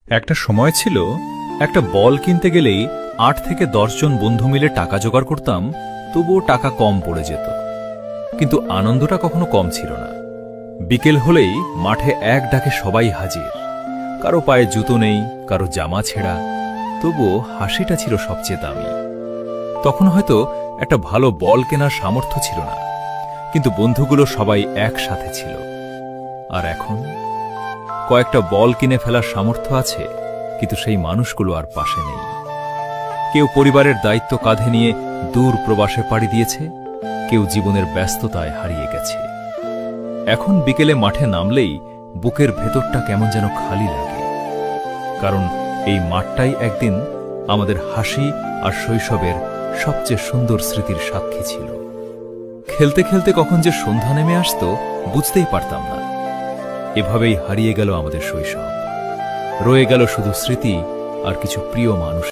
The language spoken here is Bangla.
একটা সময় ছিল, একটা বল কিনতে গেলেই ৮ থেকে ১০ জন বন্ধু মিলে টাকা জোগাড় করতাম, তবুও টাকা কম পড়ে যেত। কিন্তু আনন্দটা কখনো কম ছিল না। বিকেল হলেই মাঠে এক ডাকে সবাই হাজির। কারো পায়ে জুতো নেই, কারো জামা ছেঁড়া, তবুও হাসিটা ছিল সবচেয়ে দামি। তখন হয়তো একটা ভালো বল কেনার সামর্থ্য ছিল না, কিন্তু বন্ধুগুলো সবাই একসাথে ছিল। আর এখন কয়েকটা বল কিনে ফেলার সামর্থ্য আছে, কিন্তু সেই মানুষগুলো আর পাশে নেই। কেউ পরিবারের দায়িত্ব কাঁধে নিয়ে দূর প্রবাসে পাড়ি দিয়েছে, কেউ জীবনের ব্যস্ততায় হারিয়ে গেছে। এখন বিকেলে মাঠে নামলেই বুকের ভেতরটা কেমন যেন খালি লাগে, কারণ এই মাঠটাই একদিন আমাদের হাসি আর শৈশবের সবচেয়ে সুন্দর স্মৃতির সাক্ষী ছিল। খেলতে খেলতে কখন যে সন্ধ্যা নেমে আসত বুঝতেই পারতাম না। এভাবেই হারিয়ে গেল আমাদের শৈশব, রয়ে গেল শুধু স্মৃতি আর কিছু প্রিয় মানুষ।